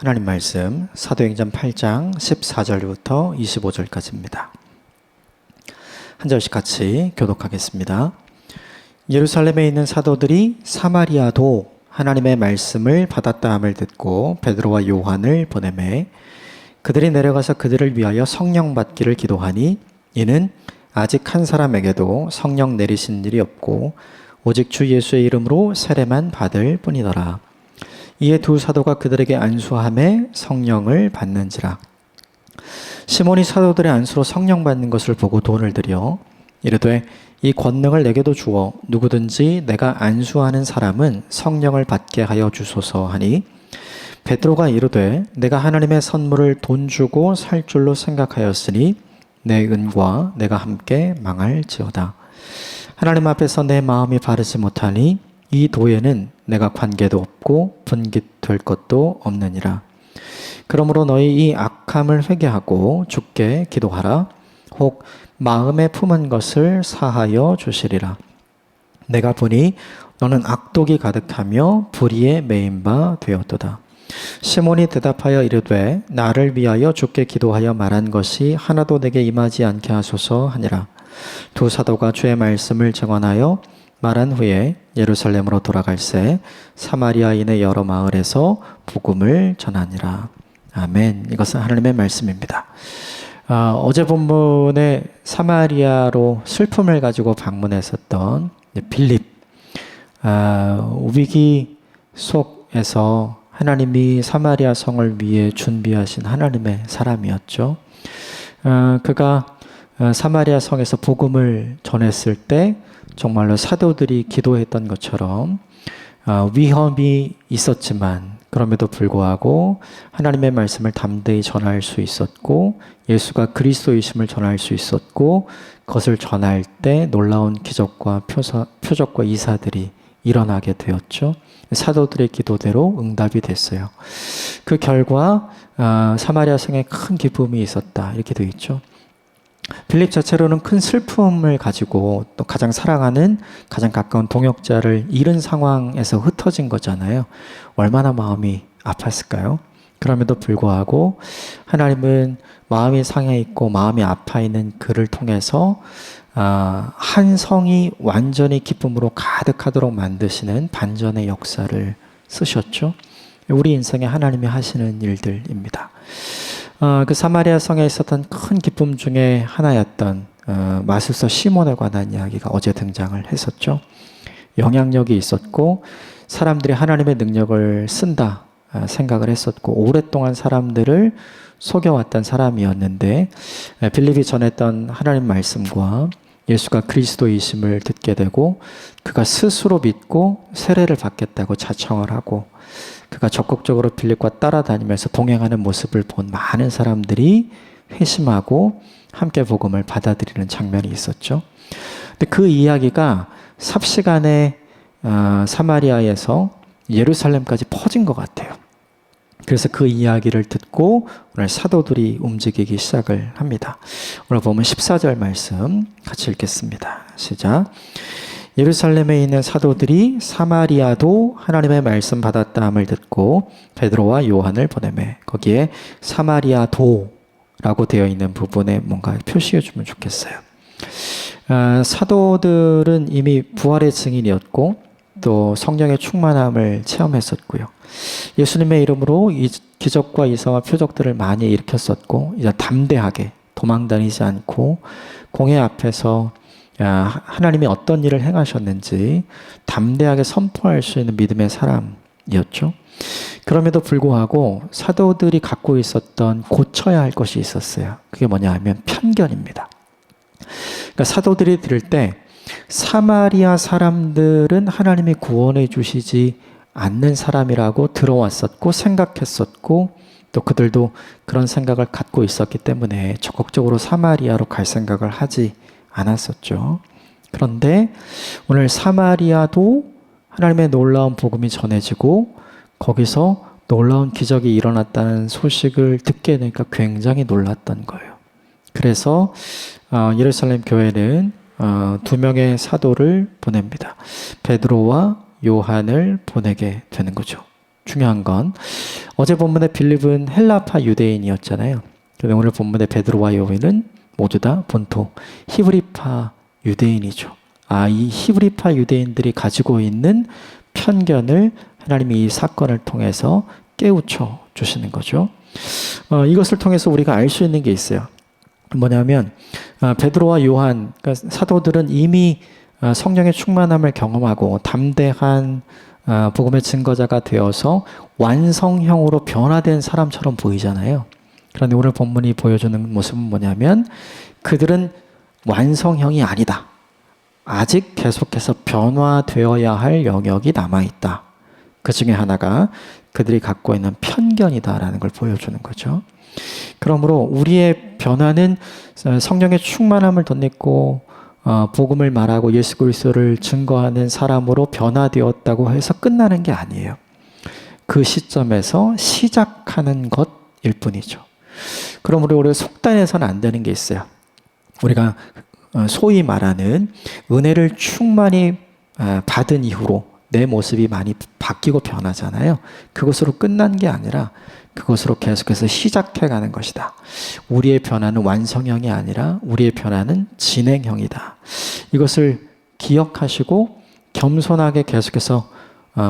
하나님 말씀 사도행전 8장 14절부터 25절까지입니다. 한 절씩 같이 교독하겠습니다. 예루살렘에 있는 사도들이 사마리아도 하나님의 말씀을 받았다 함을 듣고 베드로와 요한을 보내매 그들이 내려가서 그들을 위하여 성령 받기를 기도하니 이는 아직 한 사람에게도 성령 내리신 일이 없고 오직 주 예수의 이름으로 세례만 받을 뿐이더라. 이에 두 사도가 그들에게 안수하매 성령을 받는지라. 시몬이 사도들의 안수로 성령 받는 것을 보고 돈을 들여 이르되 이 권능을 내게도 주어 누구든지 내가 안수하는 사람은 성령을 받게 하여 주소서 하니 베드로가 이르되 내가 하나님의 선물을 돈 주고 살 줄로 생각하였으니 내 은과 내가 함께 망할지어다. 하나님 앞에서 내 마음이 바르지 못하니 이 도에는 내가 관계도 없고 분깃될 것도 없느니라. 그러므로 너희 이 악함을 회개하고 주께 기도하라. 혹 마음에 품은 것을 사하여 주시리라. 내가 보니 너는 악독이 가득하며 불의에 매인 바 되었도다. 시몬이 대답하여 이르되 나를 위하여 주께 기도하여 말한 것이 하나도 내게 임하지 않게 하소서 하니라. 두 사도가 주의 말씀을 증언하여 말한 후에 예루살렘으로 돌아갈새 사마리아인의 여러 마을에서 복음을 전하니라. 아멘. 이것은 하나님의 말씀입니다. 어제 본문에 사마리아로 슬픔을 가지고 방문했었던 빌립, 위기 속에서 하나님이 사마리아 성을 위해 준비하신 하나님의 사람이었죠. 그가 사마리아 성에서 복음을 전했을 때 정말로 사도들이 기도했던 것처럼 위험이 있었지만 그럼에도 불구하고 하나님의 말씀을 담대히 전할 수 있었고 예수가 그리스도이심을 전할 수 있었고 그것을 전할 때 놀라운 기적과 표적과 이사들이 일어나게 되었죠. 사도들의 기도대로 응답이 됐어요. 그 결과 사마리아 성에 큰 기쁨이 있었다 이렇게 되어 있죠. 빌립 자체로는 큰 슬픔을 가지고 또 가장 사랑하는 가장 가까운 동역자를 잃은 상황에서 흩어진 거잖아요. 얼마나 마음이 아팠을까요? 그럼에도 불구하고 하나님은 마음이 상해 있고 마음이 아파 있는 그를 통해서 한 성이 완전히 기쁨으로 가득하도록 만드시는 반전의 역사를 쓰셨죠. 우리 인생에 하나님이 하시는 일들입니다. 그 사마리아 성에 있었던 큰 기쁨 중에 하나였던 마술사 시몬에 관한 이야기가 어제 등장을 했었죠. 영향력이 있었고 사람들이 하나님의 능력을 쓴다 생각을 했었고 오랫동안 사람들을 속여왔던 사람이었는데 빌립이 전했던 하나님 말씀과 예수가 그리스도이심을 듣게 되고 그가 스스로 믿고 세례를 받겠다고 자청을 하고 그가 적극적으로 빌립과 따라다니면서 동행하는 모습을 본 많은 사람들이 회심하고 함께 복음을 받아들이는 장면이 있었죠. 근데 그 이야기가 삽시간에 사마리아에서 예루살렘까지 퍼진 것 같아요. 그래서 그 이야기를 듣고 오늘 사도들이 움직이기 시작을 합니다. 오늘 보면 14절 말씀 같이 읽겠습니다. 시작. 예루살렘에 있는 사도들이 사마리아도 하나님의 말씀 받았다 함을 듣고 베드로와 요한을 보내매 거기에 사마리아도라고 되어 있는 부분에 뭔가 표시해 주면 좋겠어요. 사도들은 이미 부활의 증인이었고 또 성령의 충만함을 체험했었고요. 예수님의 이름으로 이 기적과 이사와 표적들을 많이 일으켰었고 이제 담대하게 도망다니지 않고 공회 앞에서 하나님이 어떤 일을 행하셨는지 담대하게 선포할 수 있는 믿음의 사람이었죠. 그럼에도 불구하고 사도들이 갖고 있었던 고쳐야 할 것이 있었어요. 그게 뭐냐 하면 편견입니다. 그러니까 사도들이 들을 때 사마리아 사람들은 하나님이 구원해 주시지 않는 사람이라고 들어왔었고 생각했었고 또 그들도 그런 생각을 갖고 있었기 때문에 적극적으로 사마리아로 갈 생각을 하지 않았었죠. 그런데 오늘 사마리아도 하나님의 놀라운 복음이 전해지고 거기서 놀라운 기적이 일어났다는 소식을 듣게 되니까 굉장히 놀랐던 거예요. 그래서 예루살렘 교회는 두 명의 사도를 보냅니다. 베드로와 요한을 보내게 되는 거죠. 중요한 건 어제 본문의 빌립은 헬라파 유대인이었잖아요. 그런데 오늘 본문의 베드로와 요한은 모두 다 본토 히브리파 유대인이죠. 이 히브리파 유대인들이 가지고 있는 편견을 하나님이 이 사건을 통해서 깨우쳐 주시는 거죠. 이것을 통해서 우리가 알 수 있는 게 있어요. 뭐냐면 베드로와 요한, 그러니까 사도들은 이미 성령의 충만함을 경험하고 담대한 복음의 증거자가 되어서 완성형으로 변화된 사람처럼 보이잖아요. 그런데 오늘 본문이 보여주는 모습은 뭐냐면 그들은 완성형이 아니다. 아직 계속해서 변화되어야 할 영역이 남아있다. 그 중에 하나가 그들이 갖고 있는 편견이다라는 걸 보여주는 거죠. 그러므로 우리의 변화는 성령의 충만함을 덧입고 복음을 말하고 예수 그리스도를 증거하는 사람으로 변화되었다고 해서 끝나는 게 아니에요. 그 시점에서 시작하는 것일 뿐이죠. 그러므로 우리가 속단해서는 안 되는 게 있어요. 우리가 소위 말하는 은혜를 충만히 받은 이후로 내 모습이 많이 바뀌고 변하잖아요. 그것으로 끝난 게 아니라 그것으로 계속해서 시작해가는 것이다. 우리의 변화는 완성형이 아니라 우리의 변화는 진행형이다. 이것을 기억하시고 겸손하게 계속해서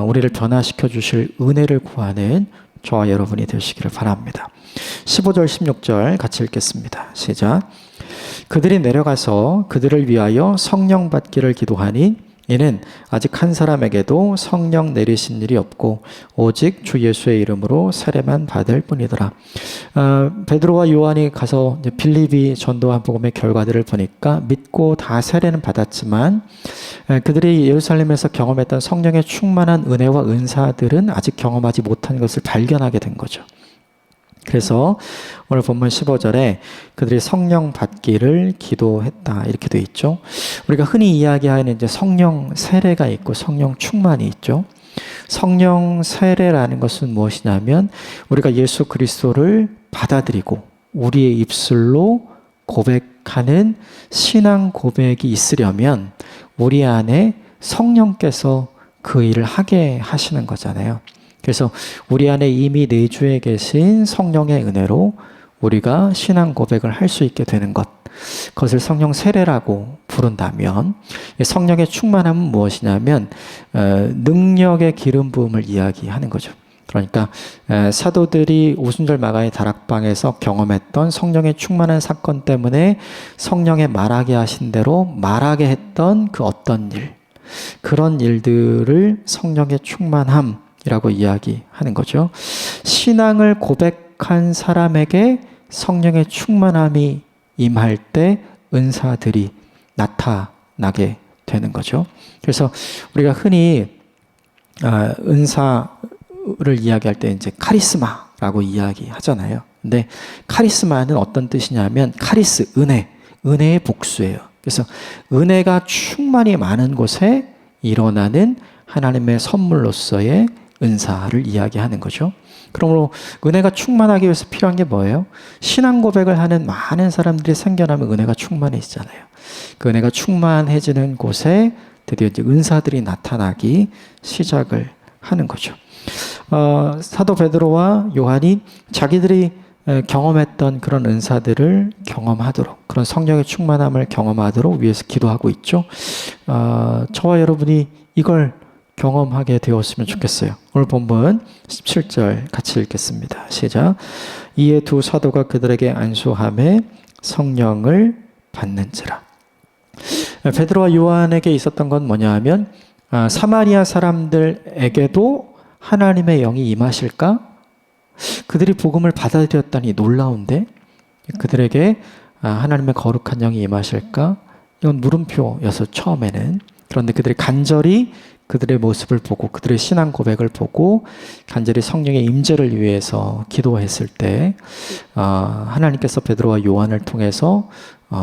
우리를 변화시켜 주실 은혜를 구하는 저와 여러분이 되시기를 바랍니다. 15절 16절 같이 읽겠습니다. 시작. 그들이 내려가서 그들을 위하여 성령 받기를 기도하니 이는 아직 한 사람에게도 성령 내리신 일이 없고 오직 주 예수의 이름으로 세례만 받을 뿐이더라. 베드로와 요한이 가서 이제 빌립이 전도한 복음의 결과들을 보니까 믿고 다 세례는 받았지만 그들이 예루살렘에서 경험했던 성령의 충만한 은혜와 은사들은 아직 경험하지 못한 것을 발견하게 된 거죠. 그래서 오늘 본문 15절에 그들이 성령 받기를 기도했다 이렇게 돼 있죠. 우리가 흔히 이야기하는 이제 성령 세례가 있고 성령 충만이 있죠. 성령 세례라는 것은 무엇이냐면 우리가 예수 그리스도를 받아들이고 우리의 입술로 고백하는 신앙 고백이 있으려면 우리 안에 성령께서 그 일을 하게 하시는 거잖아요. 그래서 우리 안에 이미 내주에 계신 성령의 은혜로 우리가 신앙 고백을 할 수 있게 되는 것, 그것을 성령 세례라고 부른다면 성령의 충만함은 무엇이냐면 능력의 기름 부음을 이야기하는 거죠. 그러니까 사도들이 오순절 마가의 다락방에서 경험했던 성령의 충만한 사건 때문에 성령의 말하게 하신 대로 말하게 했던 그 어떤 일, 그런 일들을 성령의 충만함 이라고 이야기하는 거죠. 신앙을 고백한 사람에게 성령의 충만함이 임할 때 은사들이 나타나게 되는 거죠. 그래서 우리가 흔히 은사를 이야기할 때 이제 카리스마라고 이야기하잖아요. 근데 카리스마는 어떤 뜻이냐면 카리스, 은혜의 복수예요. 그래서 은혜가 충만히 많은 곳에 일어나는 하나님의 선물로서의 은사를 이야기하는 거죠. 그러므로 은혜가 충만하기 위해서 필요한 게 뭐예요? 신앙 고백을 하는 많은 사람들이 생겨나면 은혜가 충만해지잖아요. 그 은혜가 충만해지는 곳에 드디어 이제 은사들이 나타나기 시작을 하는 거죠. 사도 베드로와 요한이 자기들이 경험했던 그런 은사들을 경험하도록, 그런 성령의 충만함을 경험하도록 위해서 기도하고 있죠. 저와 여러분이 이걸 경험하게 되었으면 좋겠어요. 오늘 본문 17절 같이 읽겠습니다. 시작. 이에 두 사도가 그들에게 안수하매 성령을 받는지라. 베드로와 요한에게 있었던 건 뭐냐 하면 사마리아 사람들에게도 하나님의 영이 임하실까? 그들이 복음을 받아들였다니 놀라운데 그들에게 하나님의 거룩한 영이 임하실까? 이건 물음표여서 처음에는. 그런데 그들이 간절히 그들의 모습을 보고 그들의 신앙 고백을 보고 간절히 성령의 임재를 위해서 기도했을 때 하나님께서 베드로와 요한을 통해서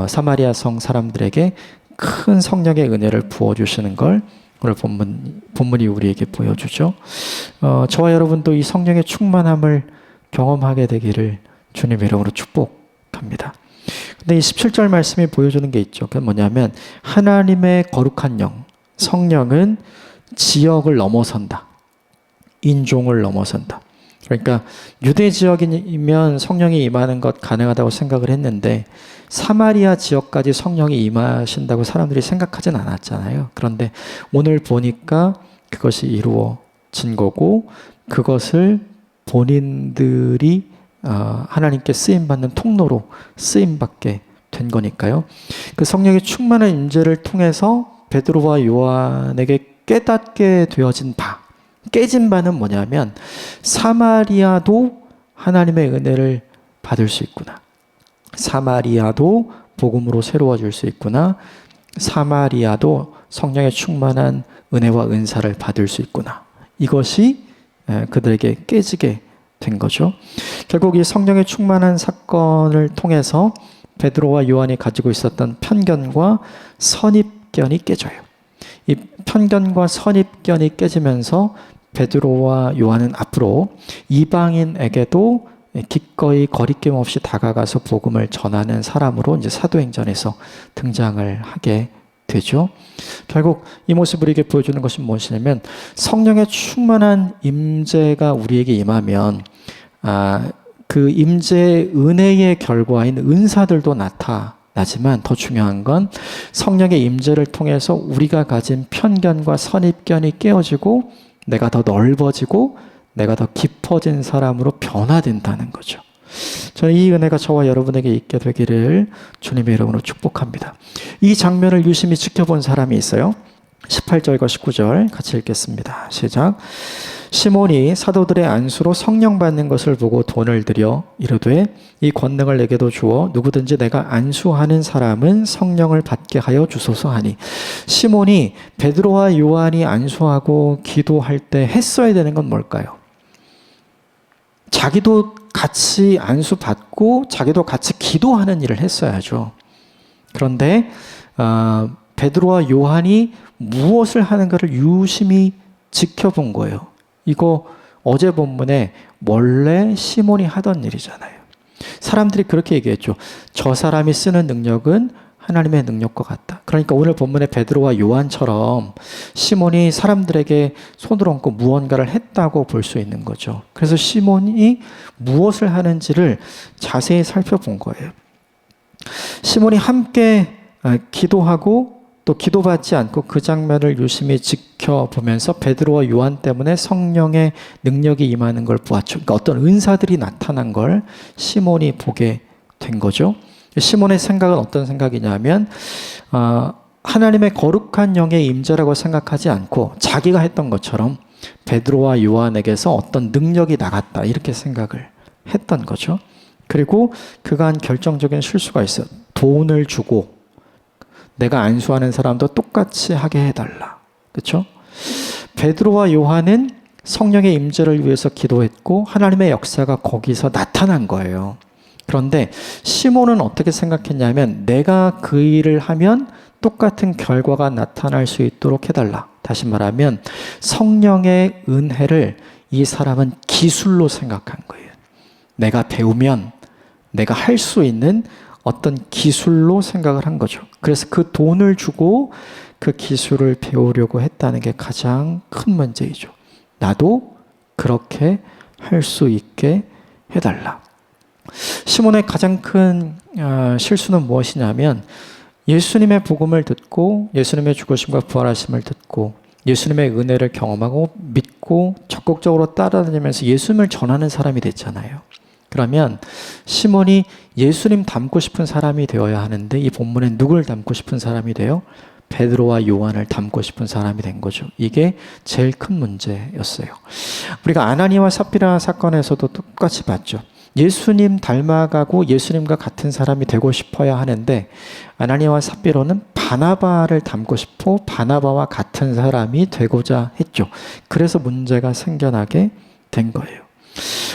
사마리아 성 사람들에게 큰 성령의 은혜를 부어주시는 걸 오늘 본문이 우리에게 보여주죠. 저와 여러분도 이 성령의 충만함을 경험하게 되기를 주님 이름으로 축복합니다. 근데 이 17절 말씀이 보여주는 게 있죠. 그게 뭐냐면 하나님의 거룩한 영, 성령은 지역을 넘어선다. 인종을 넘어선다. 그러니까 유대 지역이면 성령이 임하는 것 가능하다고 생각을 했는데 사마리아 지역까지 성령이 임하신다고 사람들이 생각하진 않았잖아요. 그런데 오늘 보니까 그것이 이루어진 거고 그것을 본인들이 하나님께 쓰임받는 통로로 쓰임받게 된 거니까요. 그 성령의 충만한 임재를 통해서 베드로와 요한에게 깨닫게 되어진 바, 깨진 바는 뭐냐면 사마리아도 하나님의 은혜를 받을 수 있구나. 사마리아도 복음으로 새로워질 수 있구나. 사마리아도 성령의 충만한 은혜와 은사를 받을 수 있구나. 이것이 그들에게 깨지게 된 거죠. 결국 이 성령의 충만한 사건을 통해서 베드로와 요한이 가지고 있었던 편견과 선입견이 깨져요. 이 편견과 선입견이 깨지면서 베드로와 요한은 앞으로 이방인에게도 기꺼이 거리낌 없이 다가가서 복음을 전하는 사람으로 이제 사도행전에서 등장을 하게 되죠. 결국 이 모습을 우리에게 보여주는 것이 무엇이냐면 성령의 충만한 임재가 우리에게 임하면 그 임재의 은혜의 결과인 은사들도 나타나지만 더 중요한 건 성령의 임재를 통해서 우리가 가진 편견과 선입견이 깨어지고 내가 더 넓어지고 내가 더 깊어진 사람으로 변화된다는 거죠. 저는 이 은혜가 저와 여러분에게 있게 되기를 주님의 이름으로 축복합니다. 이 장면을 유심히 지켜본 사람이 있어요. 18절과 19절 같이 읽겠습니다. 시작. 시몬이 사도들의 안수로 성령 받는 것을 보고 돈을 들여 이르되 이 권능을 내게도 주어 누구든지 내가 안수하는 사람은 성령을 받게 하여 주소서 하니. 시몬이 베드로와 요한이 안수하고 기도할 때 했어야 되는 건 뭘까요? 자기도 같이 안수받고 자기도 같이 기도하는 일을 했어야죠. 그런데 베드로와 요한이 무엇을 하는가를 유심히 지켜본 거예요. 이거 어제 본문에 원래 시몬이 하던 일이잖아요. 사람들이 그렇게 얘기했죠. 저 사람이 쓰는 능력은 하나님의 능력과 같다. 그러니까 오늘 본문의 베드로와 요한처럼 시몬이 사람들에게 손을 얹고 무언가를 했다고 볼 수 있는 거죠. 그래서 시몬이 무엇을 하는지를 자세히 살펴본 거예요. 시몬이 함께 기도하고 또 기도받지 않고 그 장면을 유심히 지켜보면서 베드로와 요한 때문에 성령의 능력이 임하는 걸 보았죠. 그러니까 어떤 은사들이 나타난 걸 시몬이 보게 된 거죠. 시몬의 생각은 어떤 생각이냐면 하나님의 거룩한 영의 임재라고 생각하지 않고 자기가 했던 것처럼 베드로와 요한에게서 어떤 능력이 나갔다 이렇게 생각을 했던 거죠. 그리고 그가 한 결정적인 실수가 있어요. 돈을 주고 내가 안수하는 사람도 똑같이 하게 해달라. 그렇죠? 베드로와 요한은 성령의 임재를 위해서 기도했고 하나님의 역사가 거기서 나타난 거예요. 그런데 시몬은 어떻게 생각했냐면 내가 그 일을 하면 똑같은 결과가 나타날 수 있도록 해달라. 다시 말하면 성령의 은혜를 이 사람은 기술로 생각한 거예요. 내가 배우면 내가 할 수 있는 어떤 기술로 생각을 한 거죠. 그래서 그 돈을 주고 그 기술을 배우려고 했다는 게 가장 큰 문제이죠. 나도 그렇게 할 수 있게 해달라. 시몬의 가장 큰 실수는 무엇이냐면 예수님의 복음을 듣고 예수님의 죽으심과 부활하심을 듣고 예수님의 은혜를 경험하고 믿고 적극적으로 따라다니면서 예수님을 전하는 사람이 됐잖아요. 그러면 시몬이 예수님 닮고 싶은 사람이 되어야 하는데 이 본문에 누굴 닮고 싶은 사람이 돼요? 베드로와 요한을 닮고 싶은 사람이 된 거죠. 이게 제일 큰 문제였어요. 우리가 아나니와 삽비라 사건에서도 똑같이 봤죠. 예수님 닮아가고 예수님과 같은 사람이 되고 싶어야 하는데 아나니와 삽비로는 바나바를 닮고 싶어 바나바와 같은 사람이 되고자 했죠. 그래서 문제가 생겨나게 된 거예요.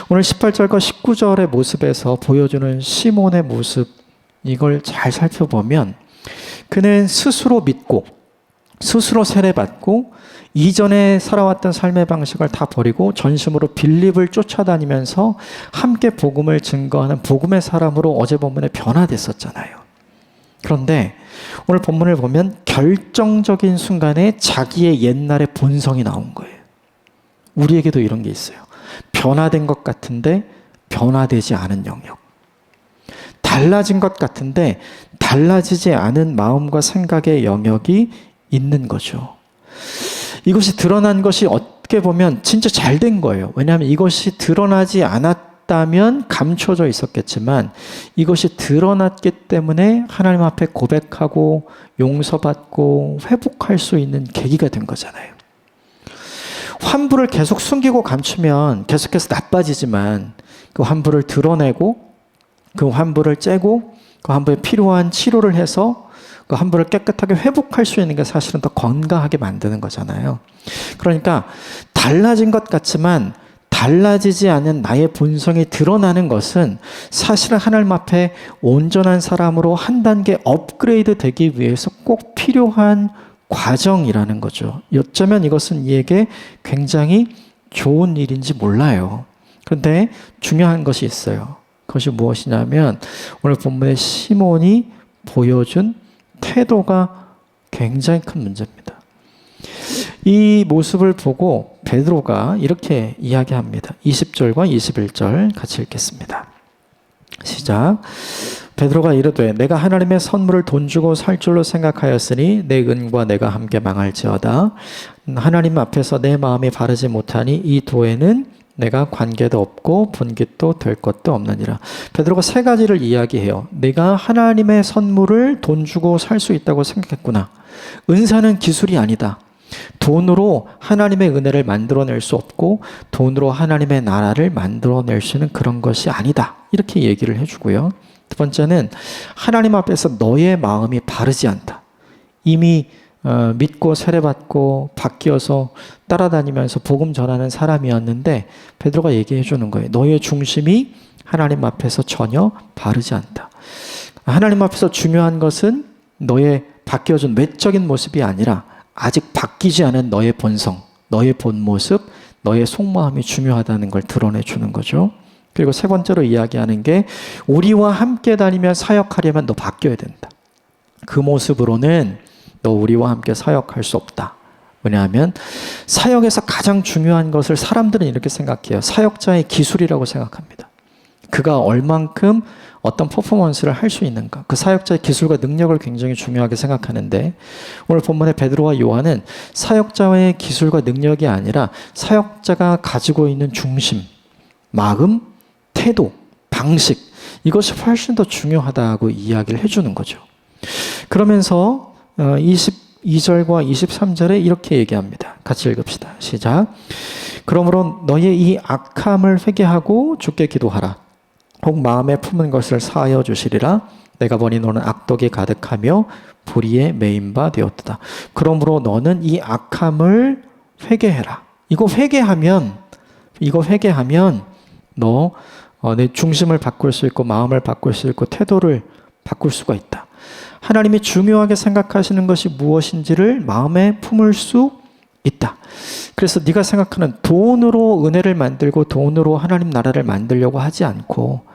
오늘 18절과 19절의 모습에서 보여주는 시몬의 모습, 이걸 잘 살펴보면 그는 스스로 믿고 스스로 세례받고 이전에 살아왔던 삶의 방식을 다 버리고 전심으로 빌립을 쫓아다니면서 함께 복음을 증거하는 복음의 사람으로 어제 본문에 변화됐었잖아요. 그런데 오늘 본문을 보면 결정적인 순간에 자기의 옛날의 본성이 나온 거예요. 우리에게도 이런 게 있어요. 변화된 것 같은데 변화되지 않은 영역. 달라진 것 같은데 달라지지 않은 마음과 생각의 영역이 있는 거죠. 이것이 드러난 것이 어떻게 보면 진짜 잘 된 거예요. 왜냐하면 이것이 드러나지 않았다면 감춰져 있었겠지만 이것이 드러났기 때문에 하나님 앞에 고백하고 용서받고 회복할 수 있는 계기가 된 거잖아요. 환부를 계속 숨기고 감추면 계속해서 나빠지지만 그 환부를 드러내고 그 환부를 째고 그 환부에 필요한 치료를 해서 그 환부를 깨끗하게 회복할 수 있는 게 사실은 더 건강하게 만드는 거잖아요. 그러니까 달라진 것 같지만 달라지지 않은 나의 본성이 드러나는 것은 사실은 하나님 앞에 온전한 사람으로 한 단계 업그레이드 되기 위해서 꼭 필요한 과정이라는 거죠. 어쩌면 이것은 이에게 굉장히 좋은 일인지 몰라요. 그런데 중요한 것이 있어요. 그것이 무엇이냐면 오늘 본문의 시몬이 보여준 태도가 굉장히 큰 문제입니다. 이 모습을 보고 베드로가 이렇게 이야기합니다. 20절과 21절 같이 읽겠습니다. 시작. 베드로가 이르되 내가 하나님의 선물을 돈 주고 살 줄로 생각하였으니 내 은과 내가 함께 망할지어다. 하나님 앞에서 내 마음이 바르지 못하니 이 도에는 내가 관계도 없고 분깃도 될 것도 없느니라. 베드로가 세 가지를 이야기해요. 내가 하나님의 선물을 돈 주고 살 수 있다고 생각했구나. 은사는 기술이 아니다. 돈으로 하나님의 은혜를 만들어낼 수 없고 돈으로 하나님의 나라를 만들어낼 수 있는 그런 것이 아니다. 이렇게 얘기를 해주고요. 두 번째는 하나님 앞에서 너의 마음이 바르지 않다. 이미 믿고 세례받고 바뀌어서 따라다니면서 복음 전하는 사람이었는데 베드로가 얘기해 주는 거예요. 너의 중심이 하나님 앞에서 전혀 바르지 않다. 하나님 앞에서 중요한 것은 너의 바뀌어진 외적인 모습이 아니라 아직 바뀌지 않은 너의 본성, 너의 본 모습, 너의 속마음이 중요하다는 걸 드러내 주는 거죠. 그리고 세 번째로 이야기하는 게 우리와 함께 다니며 사역하려면 너 바뀌어야 된다. 그 모습으로는 너 우리와 함께 사역할 수 없다. 왜냐하면 사역에서 가장 중요한 것을 사람들은 이렇게 생각해요. 사역자의 기술이라고 생각합니다. 그가 얼만큼 어떤 퍼포먼스를 할 수 있는가. 그 사역자의 기술과 능력을 굉장히 중요하게 생각하는데 오늘 본문의 베드로와 요한은 사역자의 기술과 능력이 아니라 사역자가 가지고 있는 중심, 마음, 태도, 방식 이것이 훨씬 더 중요하다고 이야기를 해주는 거죠. 그러면서 22절과 23절에 이렇게 얘기합니다. 같이 읽읍시다. 시작. 그러므로 너의 이 악함을 회개하고 주께 기도하라. 혹 마음에 품은 것을 사하여 주시리라. 내가 보니 너는 악독이 가득하며 불의에 매인 바 되었다. 그러므로 너는 이 악함을 회개해라. 이거 회개하면 너 내 중심을 바꿀 수 있고 마음을 바꿀 수 있고 태도를 바꿀 수가 있다. 하나님이 중요하게 생각하시는 것이 무엇인지를 마음에 품을 수 있다. 그래서 네가 생각하는 돈으로 은혜를 만들고 돈으로 하나님 나라를 만들려고 하지 않고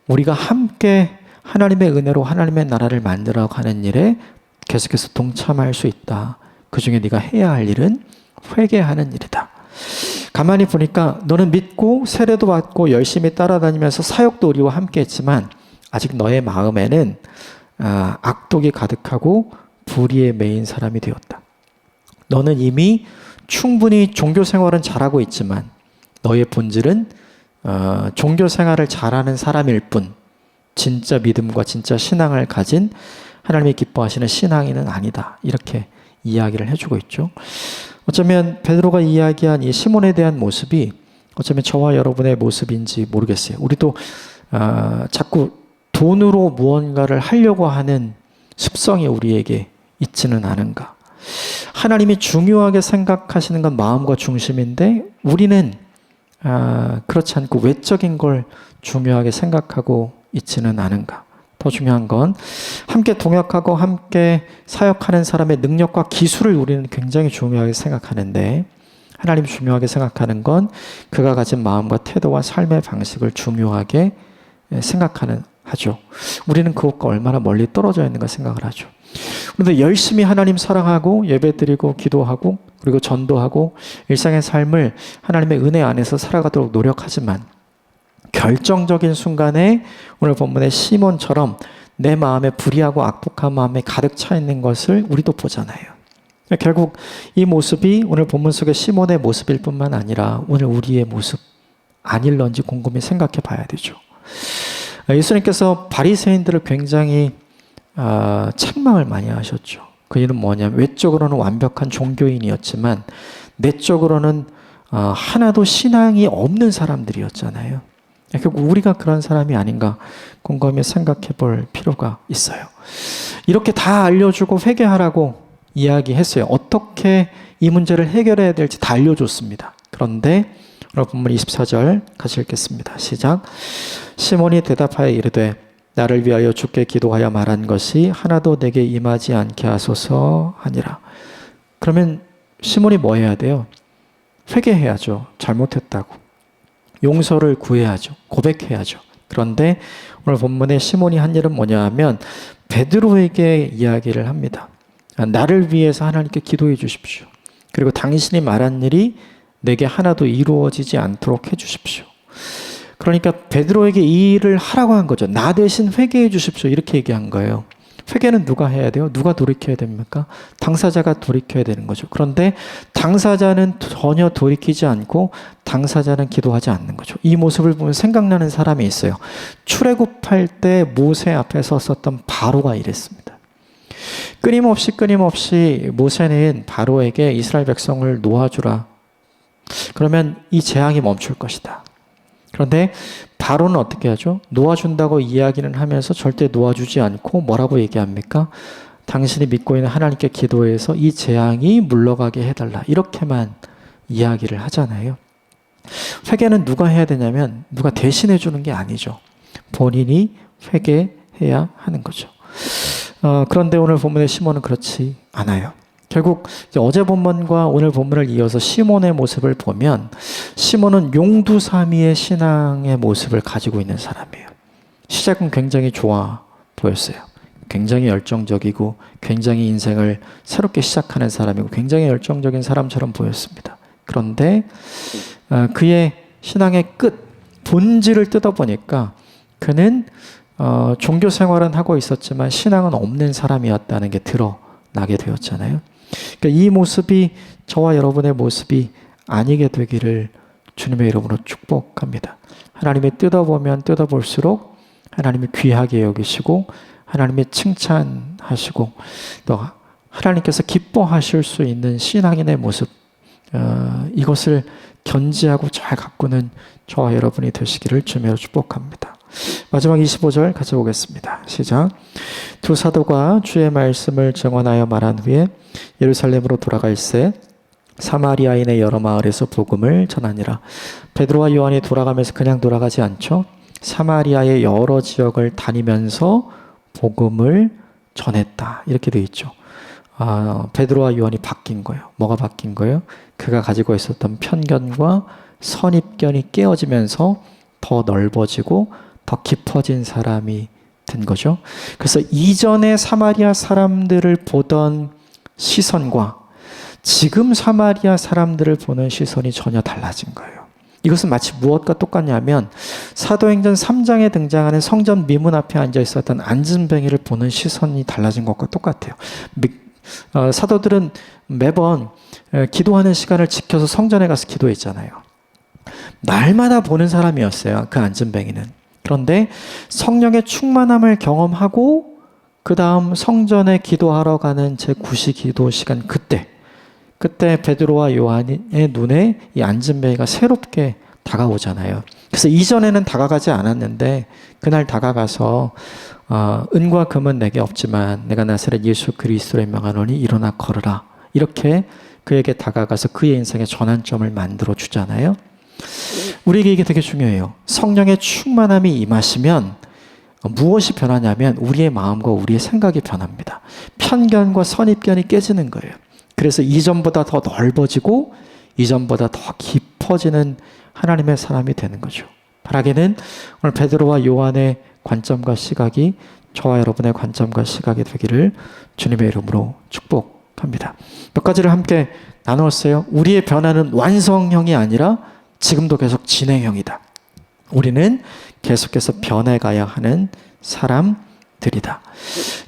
우리가 함께 하나님의 은혜로 하나님의 나라를 만들어 가는 일에 계속해서 동참할 수 있다. 그 중에 네가 해야 할 일은 회개하는 일이다. 가만히 보니까 너는 믿고 세례도 받고 열심히 따라다니면서 사역도 우리와 함께 했지만 아직 너의 마음에는 악독이 가득하고 불의에 매인 사람이 되었다. 너는 이미 충분히 종교 생활은 잘하고 있지만 너의 본질은 종교 생활을 잘하는 사람일 뿐 진짜 믿음과 진짜 신앙을 가진 하나님이 기뻐하시는 신앙인은 아니다. 이렇게 이야기를 해주고 있죠. 어쩌면 베드로가 이야기한 이 시몬에 대한 모습이 어쩌면 저와 여러분의 모습인지 모르겠어요. 우리도 자꾸 돈으로 무언가를 하려고 하는 습성이 우리에게 있지는 않은가. 하나님이 중요하게 생각하시는 건 마음과 중심인데 우리는 그렇지 않고 외적인 걸 중요하게 생각하고 있지는 않은가. 더 중요한 건 함께 동역하고 함께 사역하는 사람의 능력과 기술을 우리는 굉장히 중요하게 생각하는데 하나님이 중요하게 생각하는 건 그가 가진 마음과 태도와 삶의 방식을 중요하게 생각하죠. 우리는 그것과 얼마나 멀리 떨어져 있는가 생각을 하죠. 그런데 열심히 하나님 사랑하고 예배드리고 기도하고 그리고 전도하고 일상의 삶을 하나님의 은혜 안에서 살아가도록 노력하지만 결정적인 순간에 오늘 본문의 시몬처럼 내 마음에 불의하고 악독한 마음에 가득 차 있는 것을 우리도 보잖아요. 결국 이 모습이 오늘 본문 속의 시몬의 모습일 뿐만 아니라 오늘 우리의 모습 아닐런지 곰곰이 생각해 봐야 되죠. 예수님께서 바리새인들을 굉장히 책망을 많이 하셨죠. 그 이유는 뭐냐면 외적으로는 완벽한 종교인이었지만 내적으로는 하나도 신앙이 없는 사람들이었잖아요. 결국 우리가 그런 사람이 아닌가 곰곰이 생각해 볼 필요가 있어요. 이렇게 다 알려주고 회개하라고 이야기했어요. 어떻게 이 문제를 해결해야 될지 다 알려줬습니다. 그런데 오늘 본문 24절 같이 읽겠습니다. 시작. 시몬이 대답하여 이르되 나를 위하여 주께 기도하여 말한 것이 하나도 내게 임하지 않게 하소서 하니라. 그러면 시몬이 뭐 해야 돼요? 회개해야죠. 잘못했다고. 용서를 구해야죠. 고백해야죠. 그런데 오늘 본문에 시몬이 한 일은 뭐냐 하면 베드로에게 이야기를 합니다. 나를 위해서 하나님께 기도해 주십시오. 그리고 당신이 말한 일이 내게 하나도 이루어지지 않도록 해 주십시오. 그러니까 베드로에게 이 일을 하라고 한 거죠. 나 대신 회개해 주십시오. 이렇게 얘기한 거예요. 회개는 누가 해야 돼요? 누가 돌이켜야 됩니까? 당사자가 돌이켜야 되는 거죠. 그런데 당사자는 전혀 돌이키지 않고 당사자는 기도하지 않는 거죠. 이 모습을 보면 생각나는 사람이 있어요. 출애굽할 때 모세 앞에 섰었던 바로가 이랬습니다. 끊임없이 모세는 바로에게 이스라엘 백성을 놓아주라. 그러면 이 재앙이 멈출 것이다. 그런데 바로는 어떻게 하죠? 놓아준다고 이야기는 하면서 절대 놓아주지 않고 뭐라고 얘기합니까? 당신이 믿고 있는 하나님께 기도해서 이 재앙이 물러가게 해달라. 이렇게만 이야기를 하잖아요. 회개는 누가 해야 되냐면 누가 대신해 주는 게 아니죠. 본인이 회개해야 하는 거죠. 그런데 오늘 본문의 시몬은 그렇지 않아요. 결국 어제 본문과 오늘 본문을 이어서 시몬의 모습을 보면 시몬은 용두사미의 신앙의 모습을 가지고 있는 사람이에요. 시작은 굉장히 좋아 보였어요. 굉장히 열정적이고 굉장히 인생을 새롭게 시작하는 사람이고 굉장히 열정적인 사람처럼 보였습니다. 그런데 그의 신앙의 끝, 본질을 뜯어보니까 그는 종교 생활은 하고 있었지만 신앙은 없는 사람이었다는 게 드러나게 되었잖아요. 그러니까 이 모습이 저와 여러분의 모습이 아니게 되기를 주님의 이름으로 축복합니다. 하나님이 뜯어보면 뜯어볼수록 하나님이 귀하게 여기시고 하나님이 칭찬하시고 또 하나님께서 기뻐하실 수 있는 신앙인의 모습, 이것을 견지하고 잘 가꾸는 저와 여러분이 되시기를 주님으로 축복합니다. 마지막 25절 같이 보겠습니다. 시작. 두 사도가 주의 말씀을 증언하여 말한 후에 예루살렘으로 돌아갈새 사마리아인의 여러 마을에서 복음을 전하니라. 베드로와 요한이 돌아가면서 그냥 돌아가지 않죠. 사마리아의 여러 지역을 다니면서 복음을 전했다. 이렇게 되어 있죠. 베드로와 요한이 바뀐 거예요. 뭐가 바뀐 거예요? 그가 가지고 있었던 편견과 선입견이 깨어지면서 더 넓어지고 더 깊어진 사람이 된 거죠. 그래서 이전에 사마리아 사람들을 보던 시선과 지금 사마리아 사람들을 보는 시선이 전혀 달라진 거예요. 이것은 마치 무엇과 똑같냐면 사도행전 3장에 등장하는 성전 미문 앞에 앉아 있었던 안진뱅이를 보는 시선이 달라진 것과 똑같아요. 사도들은 매번 기도하는 시간을 지켜서 성전에 가서 기도했잖아요. 날마다 보는 사람이었어요. 그 안진뱅이는. 그런데 성령의 충만함을 경험하고 그 다음 성전에 기도하러 가는 제9시 기도 시간 그때 베드로와 요한의 눈에 이 안진뱅이가 새롭게 다가오잖아요. 그래서 이전에는 다가가지 않았는데 그날 다가가서 은과 금은 내게 없지만 내가 나사렛 예수 그리스도를 명하노니 일어나 걸으라. 이렇게 그에게 다가가서 그의 인생의 전환점을 만들어 주잖아요. 우리에게 이게 되게 중요해요. 성령의 충만함이 임하시면 무엇이 변하냐면 우리의 마음과 우리의 생각이 변합니다. 편견과 선입견이 깨지는 거예요. 그래서 이전보다 더 넓어지고 이전보다 더 깊어지는 하나님의 사람이 되는 거죠. 바라기는 오늘 베드로와 요한의 관점과 시각이 저와 여러분의 관점과 시각이 되기를 주님의 이름으로 축복합니다. 몇 가지를 함께 나누었어요. 우리의 변화는 완성형이 아니라 지금도 계속 진행형이다. 우리는 계속해서 변해가야 하는 사람들이다.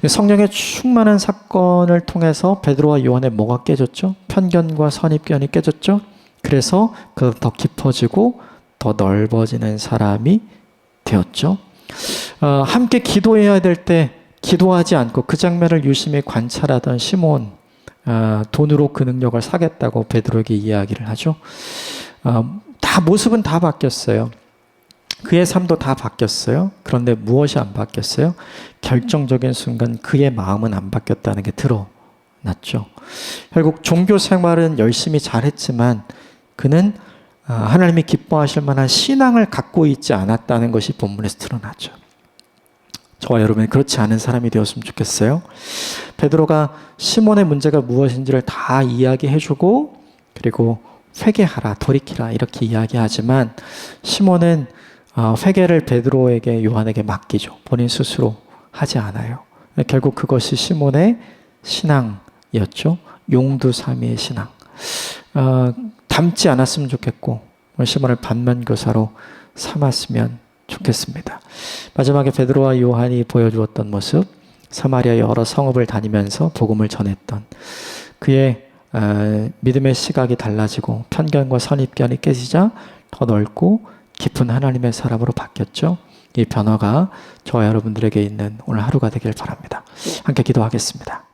성령의 충만한 사건을 통해서 베드로와 요한의 뭐가 깨졌죠? 편견과 선입견이 깨졌죠? 그래서 더 깊어지고 더 넓어지는 사람이 되었죠. 함께 기도해야 될 때 기도하지 않고 그 장면을 유심히 관찰하던 시몬, 돈으로 그 능력을 사겠다고 베드로에게 이야기를 하죠. 다 모습은 다 바뀌었어요. 그의 삶도 다 바뀌었어요. 그런데 무엇이 안 바뀌었어요? 결정적인 순간 그의 마음은 안 바뀌었다는 게 드러났죠. 결국 종교 생활은 열심히 잘했지만 그는 하나님이 기뻐하실 만한 신앙을 갖고 있지 않았다는 것이 본문에서 드러나죠. 저와 여러분이 그렇지 않은 사람이 되었으면 좋겠어요. 베드로가 시몬의 문제가 무엇인지를 다 이야기해주고 그리고 회개하라, 돌이키라 이렇게 이야기하지만 시몬은 회개를 베드로에게, 요한에게 맡기죠. 본인 스스로 하지 않아요. 결국 그것이 시몬의 신앙이었죠. 용두사미의 신앙. 닮지 않았으면 좋겠고 시몬을 반면교사로 삼았으면 좋겠습니다. 마지막에 베드로와 요한이 보여주었던 모습, 사마리아 여러 성읍을 다니면서 복음을 전했던 그의 믿음의 시각이 달라지고 편견과 선입견이 깨지자 더 넓고 깊은 하나님의 사람으로 바뀌었죠. 이 변화가 저와 여러분들에게 있는 오늘 하루가 되길 바랍니다. 함께 기도하겠습니다.